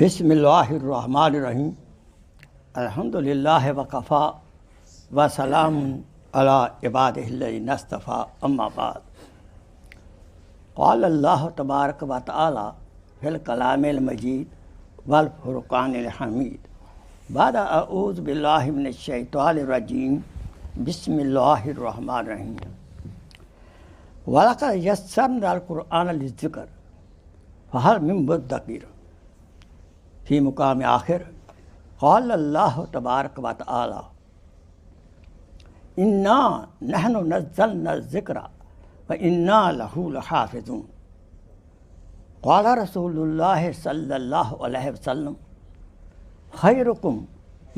बिस्मिल्लाहिर्रहमानिर्रहीम अल्हम्दुलिल्लाहि वकफ़ा व सलामुन अला इबादिहिल्लज़ीना इस्तफ़ा अम्मा बाद क़ाल अल्लाहु तबारक व तआला फ़िल कलामिल मजीद वल फ़ुरक़ानिल हमीद बाद अऊज़ु बिल्लाहि मिनश शैतानिर रजीम बिस्मिल्लाहिर्रहमानिर्रहीम वलक़द यस्सरनल क़ुरआन लिज़्ज़िक्र फ़हल मिन मुद्दकिर फी मुकाम आखिर क़ाल अल्लाहु तबारक व तआला इन्ना नहनु नज़्ज़लना ज़िक्रा व इन्ना लहू लहाफ़िज़ून क़ाल रसूलुल्लाह सल्लल्लाहु अलैहि वसल्लम खैरुकुम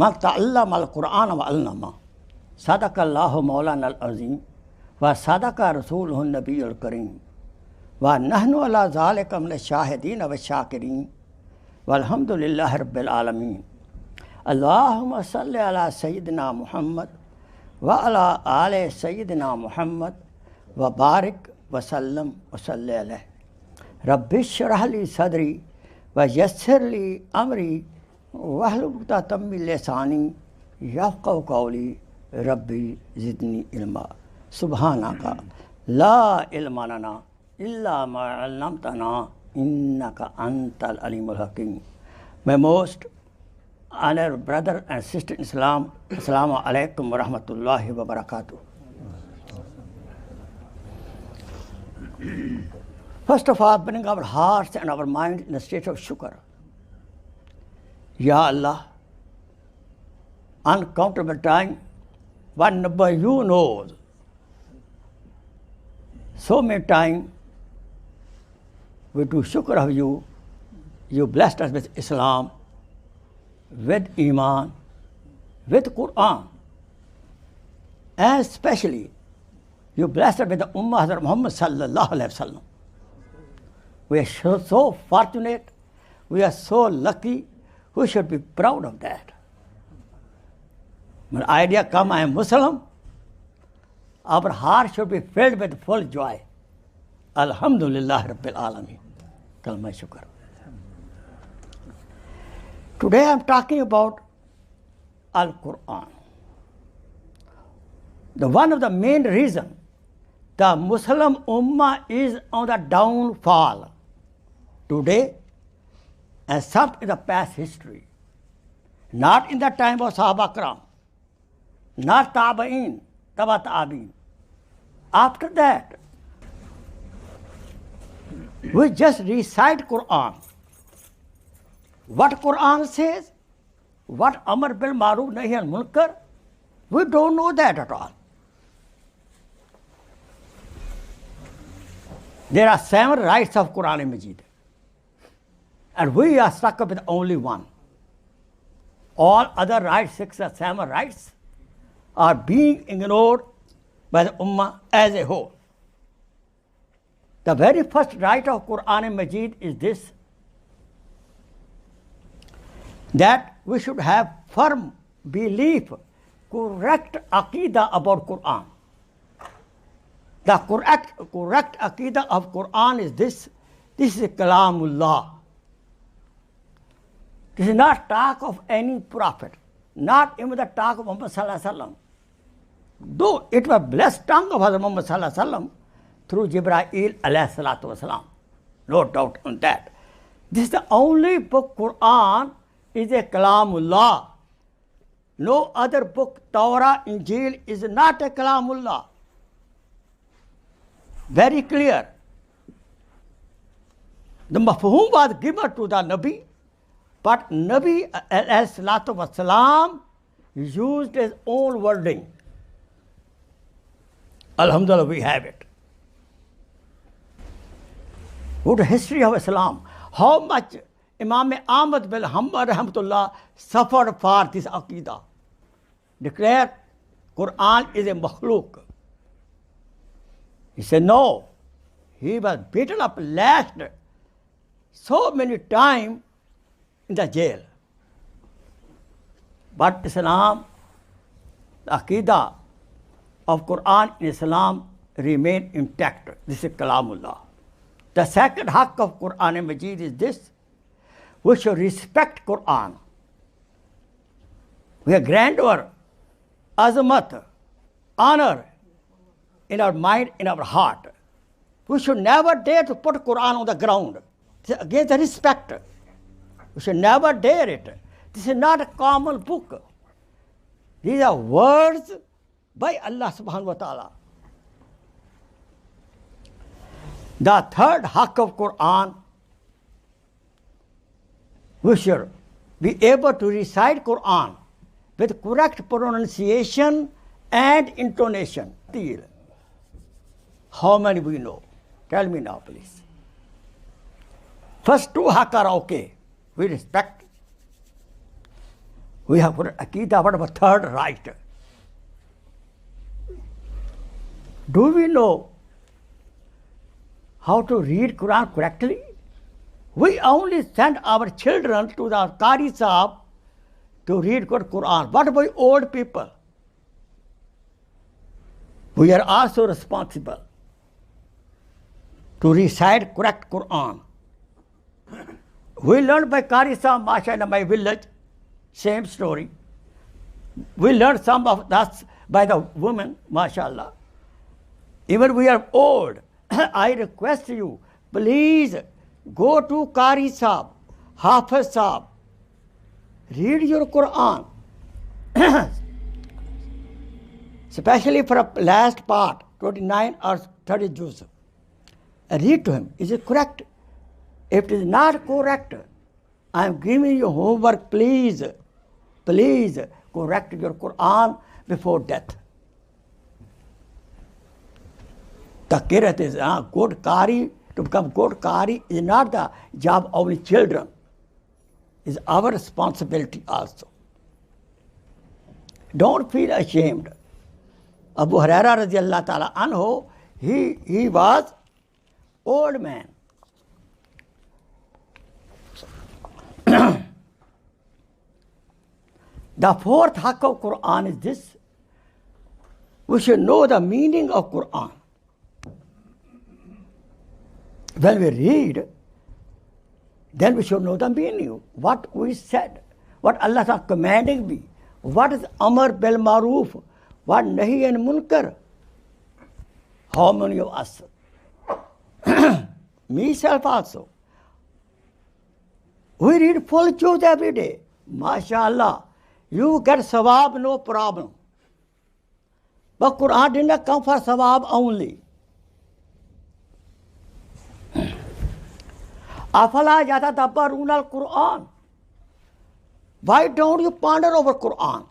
मन तअल्लमल क़ुरआन व अल्लमा सदक़ल्लाहु मौलानल अज़ीम व सदक़ रसूलुहुन नबियुल करीम व नहनु अला ज़ालिका मिनश शाहिदीन व शाकिरीन वल्हम्दुलिल्लाहि रब्बिल आलमीन अल्लाहुम्मा सल्लि अला सय्यिदिना मुहम्मद व अला आले सय्यिदिना मुहम्मद व बारिक व सल्लम व सल्लि अलैहि रब्बि इश्रह ली सदरी व यस्सिर ली अमरी वहलुल उक़दतम मिन लिसानी यफ़क़हू क़ौली रब्बी ज़िदनी इल्मा सुब्हानका ला इल्मा लना इल्ला मा अल्लमतना innaka antal alimul hakim. My most honored brother and sister in Islam, Assalamu alaikum wa rahmatullahi wa barakatuh. First of all, bring our hearts and our minds in a state of shukr. Ya Allah, uncountable time, one number you knows. So many times, we do shukr of you. You blessed us with Islam, with Iman, with Quran. And especially, you blessed us with the Ummah Hazrat Muhammad sallallahu alaihi wasallam. We are so fortunate. We are so lucky. We should be proud of that. When idea come, I am Muslim, our heart should be filled with full joy. Alhamdulillah Rabbil Alameen. Kalma shukr. Today I am talking about Al-Quran. One of the main reasons the Muslim Ummah is on the downfall today and some in the past history. Not in the time of Sahaba Kiram, not Tabi'in, Taba Tabi'in. After that, we just recite Quran. What Quran says, what Amr bil Maruf Nahi al Munkar, we don't know that at all. There are 7 rights of Quran Majid, and we are stuck with only one. All other rights, 6 or 7 rights, are being ignored by the Ummah as a whole. The very first right of Quran Majid is this, that we should have firm belief, correct aqidah about Quran. The correct aqidah of Quran is this is Kalamullah. This is not talk of any prophet, not even the talk of Muhammad sallallahu alaihi wasallam. Though it was blessed tongue of Hazrat Muhammad sallallahu alaihi wasallam, through Jibreel alayhi salatu wasalam. No doubt on that. This is the only book, Quran, is a Kalamullah. No other book, Torah, Injil, is not a Kalamullah. Very clear. The mafhum was given to the Nabi, but Nabi alayhi salatu wasalam used his own wording. Alhamdulillah, we have it. Go to history of Islam. How much Imam Ahmad bin Hanbal rahmatullah suffered for this aqidah. Declare Quran is a makhluk. He said no. He was beaten up, lashed so many times in the jail. But Islam, the aqidah of Quran in Islam remain intact. This is Kalamullah. The second haqq of Quran Majid is this, we should respect Quran. We have grandeur, azamat, honor in our mind, in our heart. We should never dare to put Quran on the ground. This is against the respect. We should never dare it. This is not a common book. These are words by Allah subhanahu wa ta'ala. The third haqq of Quran, we should be able to recite Quran with correct pronunciation and intonation. How many we know? Tell me now, please. First two haqq are okay. We respect. We have put Aqidah, what about third right? Do we know how to read Quran correctly? We only send our children to the Qari Sahib to read good Quran. What about old people? We are also responsible to recite correct Quran. We learned by Qari Sahib, mashallah, in my village, same story. We learned some of that by the women, mashallah. Even we are old. I request you, please go to Qari Sahib, Hafiz Sahib, read your Quran. Especially for the last part, 29 or 30 juz. Read to him, is it correct? If it is not correct, I am giving you homework, please correct your Quran before death. The kirat is good Qari, to become good Qari is not the job of the children. It's our responsibility also. Don't feel ashamed. Abu Hurairah radiallahu ta'ala anhu, he was old man. The fourth haqq of Quran is this. We should know the meaning of Quran. When we read, then we should know the meaning. What we said, what Allah is commanding me, what is Amr bil Maruf, what Nahi and Munkar. How many of us? Myself also. We read full juz every day. MashaAllah. You get sawab, no problem. But Quran did not come for sawab only. Afala yatadabbaruna al-Quran. Why don't you ponder over Quran?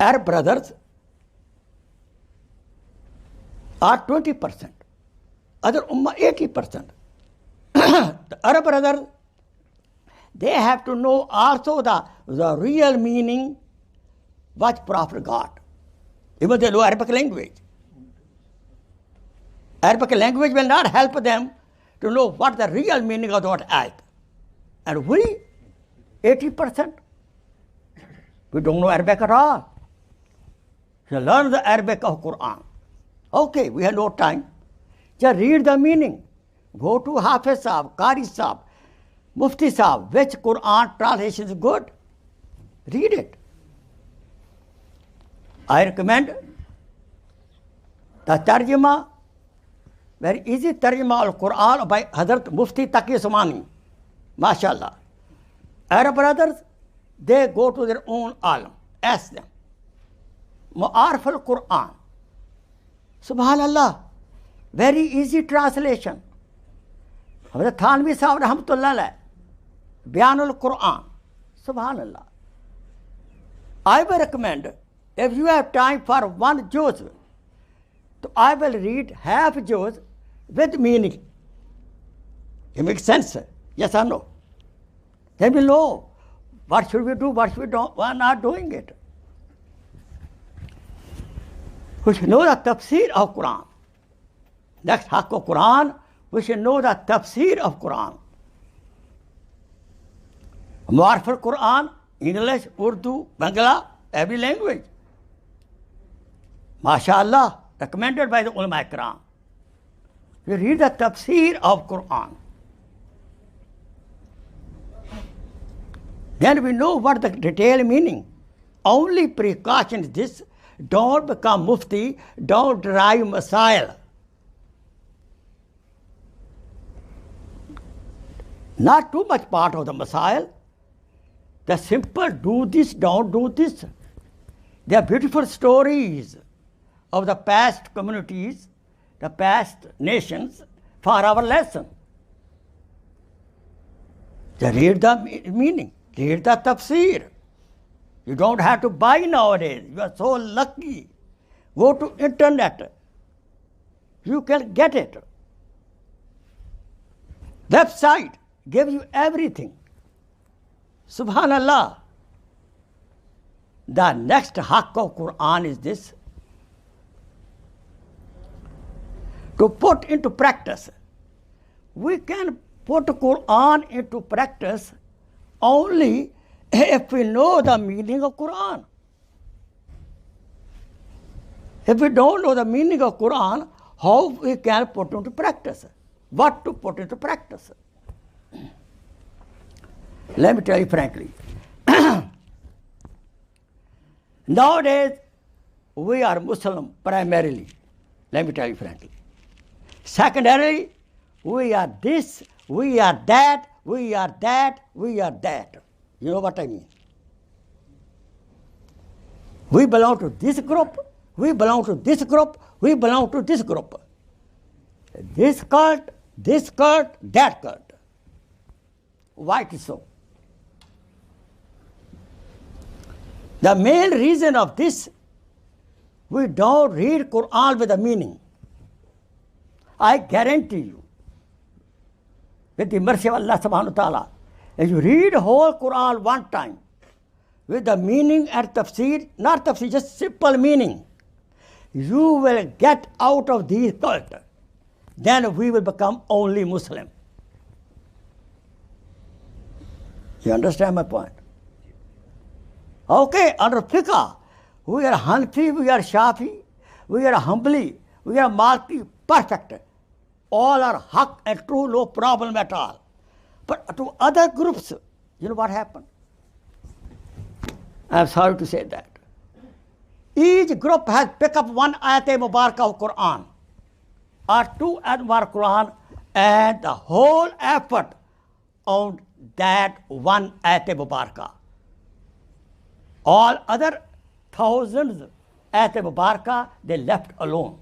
Arab brothers are 20%. Other ummah 80%. The Arab brothers, they have to know also the real meaning what Prophet got. Even they know Arabic language. Arabic language will not help them to know what the real meaning of that ayat. And we, 80%, we don't know Arabic at all. So learn the Arabic of Quran. Okay, we have no time. Just read the meaning. Go to Hafiz Sahib, Qari Sahib, Mufti Sahib, which Quran translation is good. Read it. I recommend the Tarjuma, very easy Tarjuma al-Quran by Hazrat Mufti Taqi Usmani. MashaAllah. Arab brothers, they go to their own alim. Ask them. Mu'arif al-Quran. Subhanallah. Very easy translation. Hazrat Thanvi Sahib Rahmatullah Alayh. Bayan al-Quran. Subhanallah. I will recommend, if you have time for one juz, so I will read half juz with meaning. It makes sense. Yes or no? Then we know what should we do, what should we do, we are not doing it. We should know the tafsir of Quran. Next haqq of Quran, we should know the tafsir of Quran. Mu'arif al-Quran, English, Urdu, Bangla, every language. MashaAllah, recommended by the ulama ikram. We read the tafsir of Quran. Then we know what the detailed meaning. Only precaution is this: don't become mufti, don't derive masail. Not too much part of the masail. The simple do this, don't do this. There are beautiful stories of the past communities, the past nations for our lesson. They read the meaning, read the tafsir. You don't have to buy nowadays. You are so lucky. Go to internet. You can get it. Website gives you everything. Subhanallah. The next haqq of Quran is this: to put into practice. We can put Quran into practice only if we know the meaning of Quran. If we don't know the meaning of Quran, how we can put into practice? What to put into practice? Let me tell you frankly. Nowadays, we are Muslim primarily. Let me tell you frankly. Secondarily, we are this, we are that, we are that, we are that. You know what I mean? We belong to this group, we belong to this group, we belong to this group. This cult, that cult. Why it is so? The main reason of this, we don't read Quran with a meaning. I guarantee you, with the mercy of Allah subhanahu wa ta'ala, if you read whole Quran one time, with the meaning and tafsir, not tafsir, just simple meaning, you will get out of these cult. Then we will become only Muslim. You understand my point? Okay, under fiqh, we are Hanafi, we are Shafi, we are Hanbali, we are Maliki, perfect. All are haq and true, no problem at all. But to other groups, you know what happened? I am sorry to say that. Each group has picked up one ayat-e-mubarakah of Quran, or two ayat-e-mubarakah Quran, and the whole effort on that one ayat-e-mubarakah. All other thousands ayat-e-mubarakah, they left alone.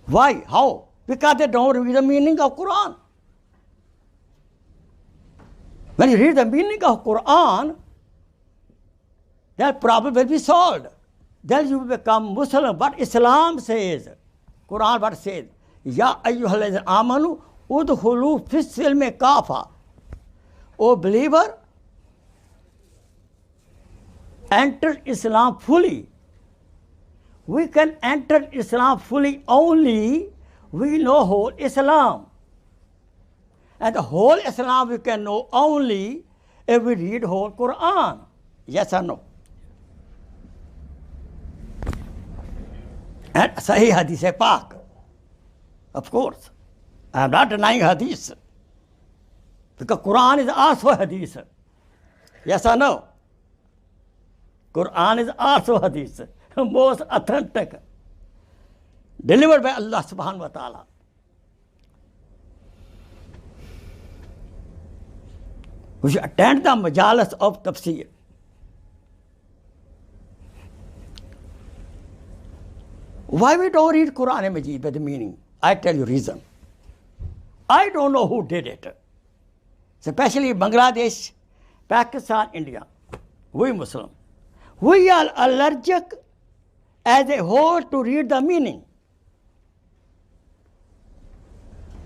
Why? How? Because they don't read the meaning of Quran. When you read the meaning of Quran, that problem will be solved. Then you will become Muslim. But Islam says, Quran what says? Ya ayyuhalladhina amanu udkhulu fis silmi kafa. O believer, enter Islam fully. We can enter Islam fully only we know whole Islam. And the whole Islam we can know only if we read whole Quran. Yes or no? And Sahih Hadith Pak. Of course. I am not denying Hadith. Because Quran is also Hadith. Yes or no? Quran is also Hadith. Most authentic. Delivered by Allah subhanahu wa ta'ala. We should attend the majalis of tafsir. Why we don't read Quran and Majid by the meaning? I tell you reason. I don't know who did it. Especially Bangladesh, Pakistan, India. We Muslim. We are allergic as a whole to read the meaning.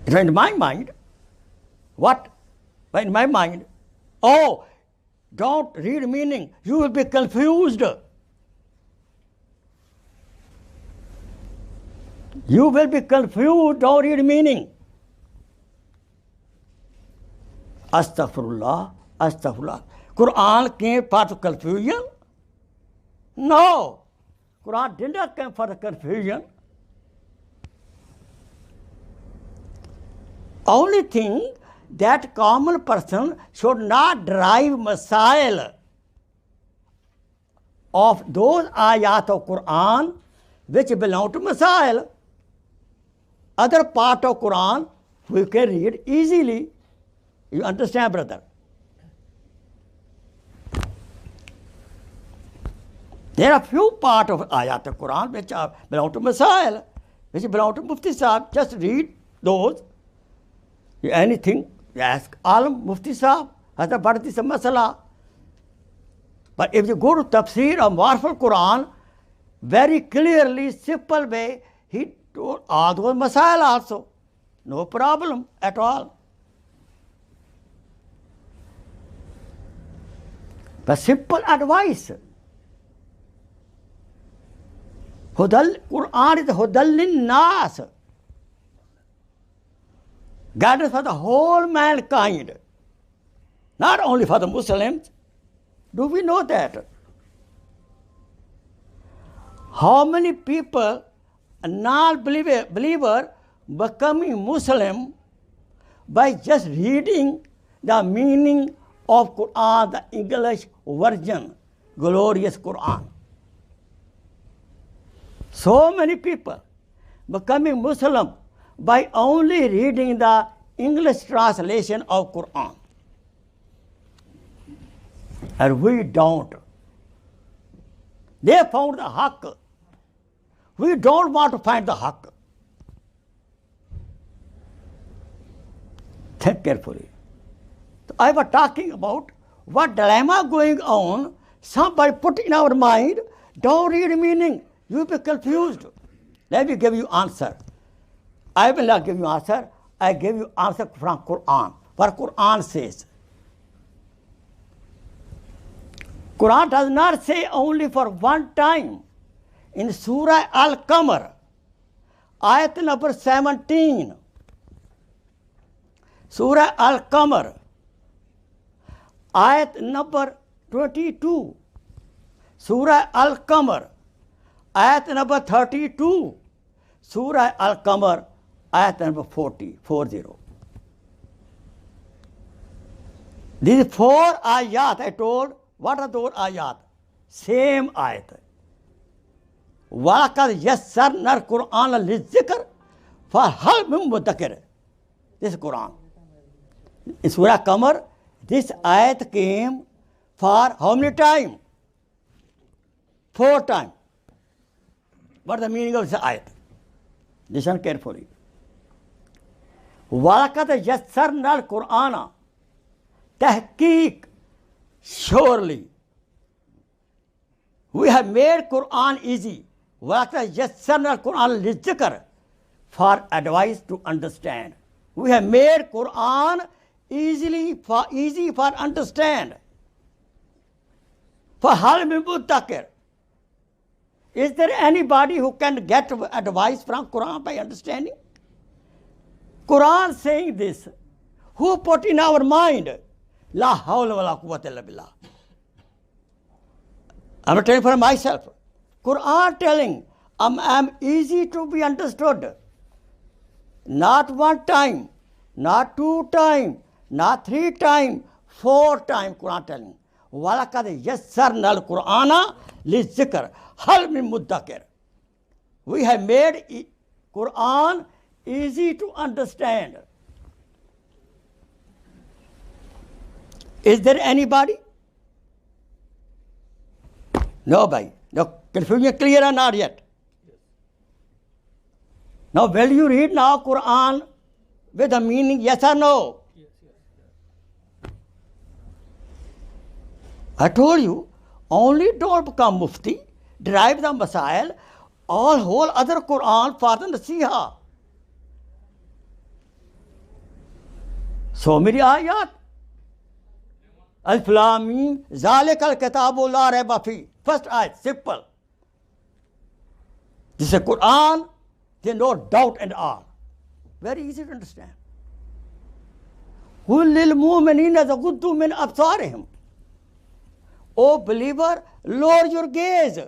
In my mind, what? In my mind, oh, don't read meaning. You will be confused. You will be confused, don't read meaning. Astaghfirullah, astaghfirullah. Quran came for the confusion? No. Quran did not come for the confusion. Only thing that common person should not derive masail of those ayat of Quran which belong to masail. Other part of Quran we can read easily. You understand, brother? There are few parts of ayat of Quran which belong to masail, which belong to Mufti Sahib. Just read those. Anything, you ask Alam, Mufti Sahib, Hazrat, what is this masala? But if you go to Tafsir or Marful Quran, very clearly, simple way, he told all those masail also. No problem at all. But simple advice. Quran is Hudal Nas. Guidance for the whole mankind. Not only for the Muslims. Do we know that? How many people, a non-believer, becoming Muslim by just reading the meaning of Quran, the English version, glorious Quran. So many people becoming Muslim by only reading the English translation of Quran. And we don't. They found the haqq. We don't want to find the haqq. Think carefully. I was talking about what dilemma going on. Somebody put in our mind, don't read meaning. You'll be confused. Let me give you answer. I will not give you answer. I give you answer from Quran. What Quran says. Quran does not say only for one time. In Surah Al-Qamar, ayat number 17. Surah Al-Qamar, ayat number 22. Surah Al-Qamar, ayat number 32. Surah Al-Qamar, ayat number 40. These 4 ayat I told. What are those ayat? Same ayat. وَلَقَدْ يَسَّرْنَا الْقُرْآنَ لِلذِّكْرِ فَهَلْ مِن مُدَّكِرٍ. This is Quran. In Surah Qamar, this ayat came for how many times? 4 times. What is the meaning of this ayat? Listen carefully. وَلَقَدْ يَسَّرْنَا الْقُرْآنَ tahqiq. Surely, we have made Quran easy. وَلَقَدْ يَسَّرْنَا الْقُرْآنَ لِلذِّكْرِ, for advice to understand. We have made Quran easy for understand. فَهَلْ مِن مُدَّكِرٍ. Is there anybody who can get advice from Quran by understanding? Quran saying this. Who put in our mind? La hawla wa la quwwata illa billah. I'm telling for myself. Quran telling, I'm easy to be understood. Not 1 time, not 2 times, not 3 times, 4 times Quran telling. وَلَقَدْ يَسَّرْنَا الْقُرْآنَ لِلذِّكْرِ هَلْ مِن مُدَّكِرٍ. We have made Quran easy to understand. Is there anybody? Nobody. No confusion clear or not yet? Now will you read now Quran with a meaning, yes or no? Yes. I told you, only don't become mufti, derive the masail, all whole other Quran for the nasiha. So many ayat. Alif Lam Mim, Zalikal Kitabu La Raiba Fi. First ayat, simple. This is Quran, there is no doubt at all. Very easy to understand. قُلْ لِلْمُؤْمِنِينَ يَغُضُّوا مِنْ أَبْصَارِهِمْ. O believer, lower your gaze.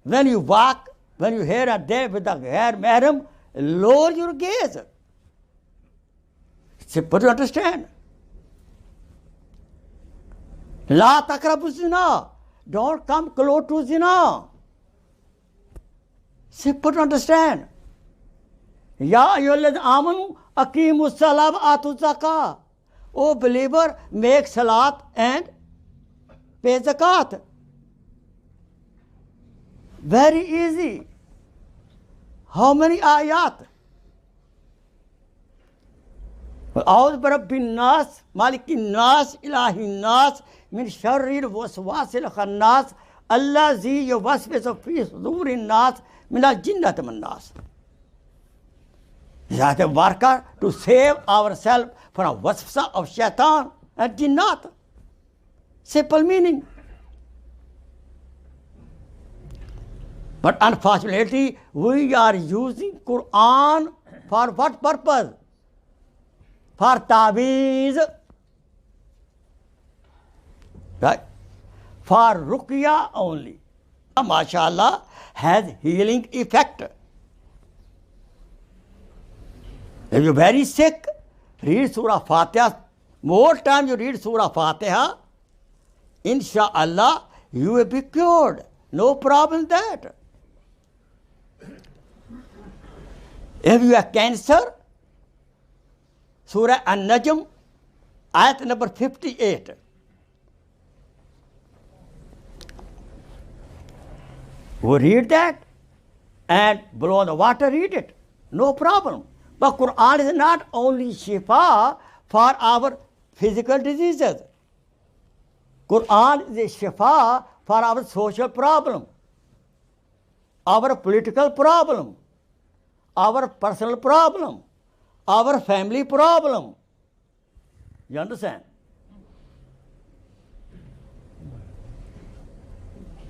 When you walk, when you here and there with the hair mahram, lower your gaze. Simple to understand. La taqrabu zina. Don't come close to zina. Simple to understand. Ya ayyuhalladhina amanu aqimus salat wa atuz zakah. O believer, make salat and pay zakat. Very easy. How many ayat? أعوذ برب الناس مالك الناس إله الناس من شر الوسواس الخناس الذي يوسوس في صدور الناس من الجنة والناس. That is a worker to save ourselves from waswasa of shaitan and jinnat. Simple meaning. But unfortunately, we are using Quran for what purpose? For taweez, right? For ruqya only. MashaAllah has healing effect. If you're very sick, read Surah Fatiha. More time you read Surah Fatiha, inshaAllah, you will be cured. No problem in that. If you have cancer, Surah An-Najm, ayat number 58. We read that and below the water read it. No problem. But Quran is not only shifa for our physical diseases. Quran is a shifa for our social problem, our political problem, our personal problem, our family problem. You understand?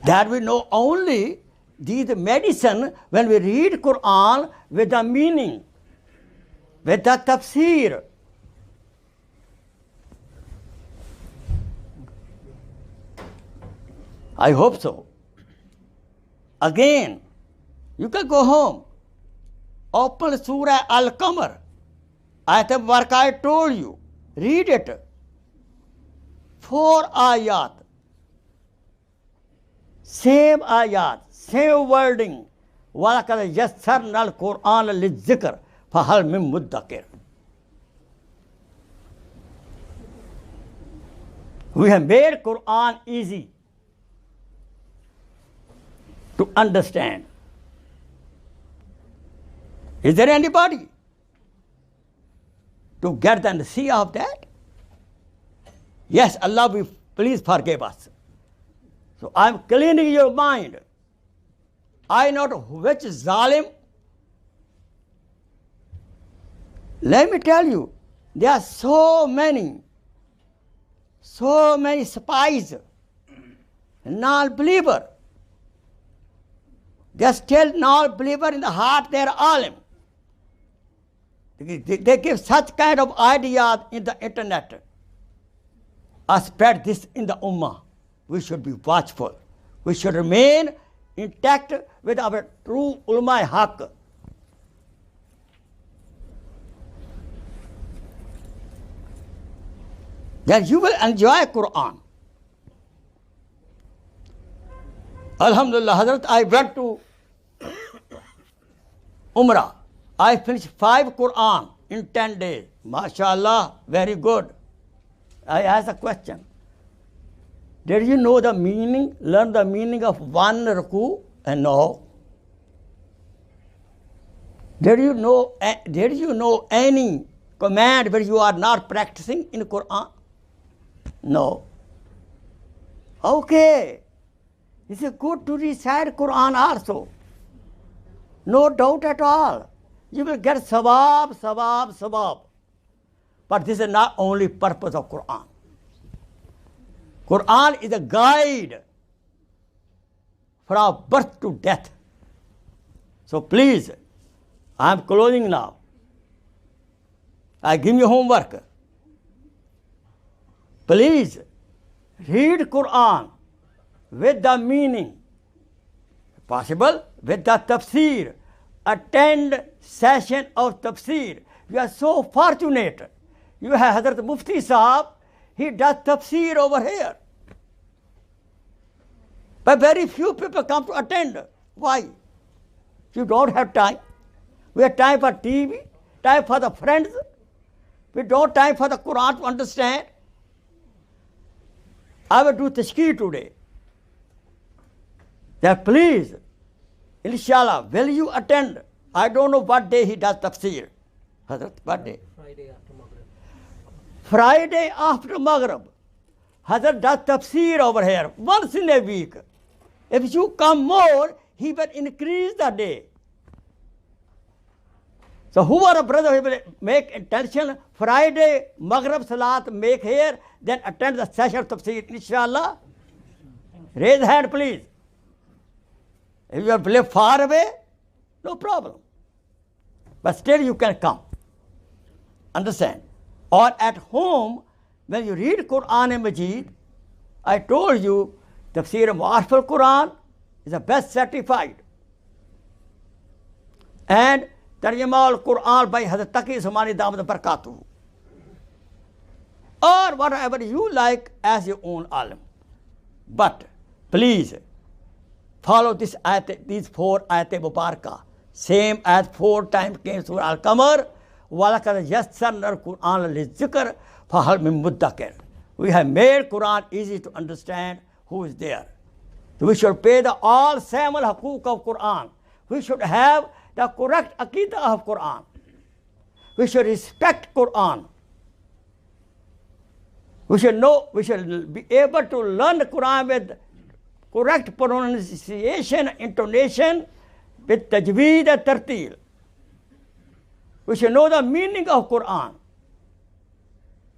That we know only these medicine when we read Quran with the meaning, with the tafsir. I hope so. Again, you can go home, open Surah Al-Qamar. Ayat Mubarak I told you, read it. 4 ayat. Same ayat, same wording. وَلَقَدْ يَسَّرْنَا الْقُرْآنَ لِلذِّكْرِ فَهَلْ مِن مُدَّكِرٍ. We have made Quran easy to understand. Is there anybody to get the see of that? Yes, Allah will please forgive us. So I'm cleaning your mind. I know which zalim. Let me tell you, there are so many spies, non-believer. They are still non-believer in the heart, they are alim. They give such kind of ideas in the internet. Spread this in the ummah. We should be watchful. We should remain intact with our true ulama haq. Then you will enjoy Quran. Alhamdulillah, Hazrat, I went to Umrah. I finished 5 Quran in 10 days. MashaAllah, very good. I asked a question. Did you know the meaning, learn the meaning of one ruku? And no. Did you know any command where you are not practicing in Quran? No. Okay. It's good to recite Quran also. No doubt at all. You will get sawab. But this is not only purpose of Quran. Quran is a guide from birth to death. So please, I am closing now. I give you homework. Please read Quran with the meaning, possible with the tafsir. Attend session of tafsir. You are so fortunate. You have Hazrat Mufti Sahab, he does tafsir over here. But very few people come to attend. Why? You don't have time. We have time for TV, time for the friends. We don't have time for the Quran to understand. I will do tashkir today. That please, inshallah, will you attend? I don't know what day he does tafsir. Hazrat, what day? Friday after Maghrib. Friday after Maghrib. Hazrat does tafsir over here once in a week. If you come more, he will increase the day. So whoever brother he will make intention, Friday, Maghrib Salat, make here, then attend the session of tafsir, inshallah. Raise hand, please. If you live far away, no problem. But still you can come. Understand? Or at home, when you read Quran and Majid, I told you, Tafsir Mu'arif al-Quran is the best certified. And Tarjama al-Quran by Hazrat Taqi Usmani Damat Barakatuh. Or whatever you like as your own alim. But please follow this ayat, these 4 ayat mubarakah. Same as 4 times came Surah Al-Qamar. وَلَقَدْ يَسَّرْنَا الْقُرْآنَ لِلذِّكْرِ فَهَلْ مِن مُدَّكِرٍ. We have made Quran easy to understand who is there. So we should pay the all 7 haqooq of Quran. We should have the correct aqidah of Quran. We should respect Quran. We should know, we should be able to learn the Quran with correct pronunciation, intonation, with tajweed and tartil. We should know the meaning of Quran.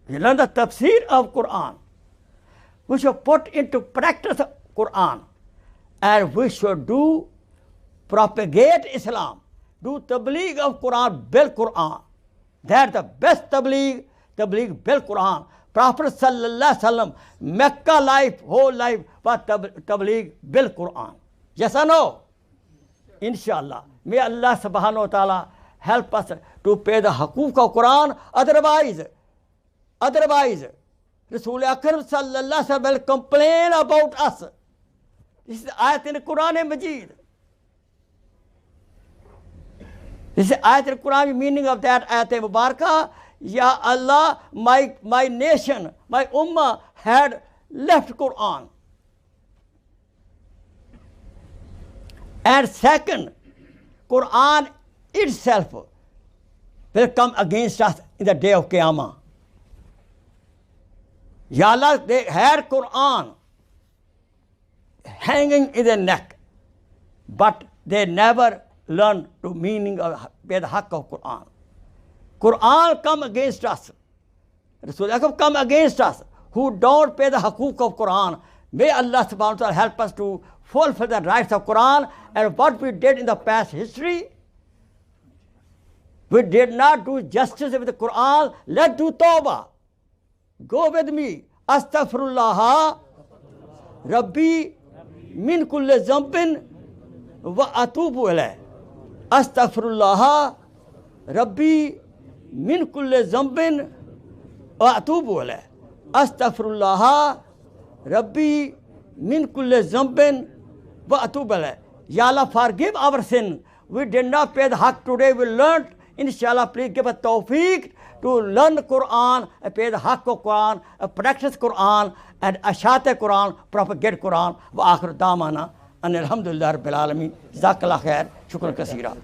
We should learn the tafsir of Quran. We should put into practice Quran. And we should propagate Islam. Do tabligh of Quran, bil Quran. That's the best tabligh bil Quran. Prophet sallallahu alaihi wasallam, Mecca life, whole life, was tabligh bil Quran. Yes or no? Inshallah. May Allah subhanahu wa ta'ala help us to pay the haqooq of Quran. Otherwise, Rasul Akram sallallahu alaihi wasallam will complain about us. This is ayat in the Quran and Majid. This is ayat in the Quran, meaning of that ayat Mubarakah. Ya Allah, my nation, my ummah had left Quran. And second, Quran itself will come against us in the day of Qiyamah. Ya Allah, they had Quran hanging in their neck, but they never learned the meaning of the haqq of Quran. Quran come against us. Rasul Akram come against us who don't pay the haqooq of Quran. May Allah subhanahu wa ta'ala help us to fulfill the rights of Quran. And what we did in the past history, we did not do justice with the Quran. Let's do tawbah. Go with me. Astaghfirullah Rabbi min kulli zambin wa atubu ilayh. Astaghfirullah Rabbi min kulli zambin wa atubu ilayh. Astaghfirullah Rabbi min kulli zambin wa atubu ilayh. Ya Allah, forgive our sin. We did not pay the haqq today. We learned. Inshallah, please give us tawfiq to learn the Quran, pay the haqq of Quran, practice Quran, and ashat Quran, propagate Quran. Wa akhir damana. And alhamdulillah rabbil alameen. Jazakallah khair. Shukran kaseera.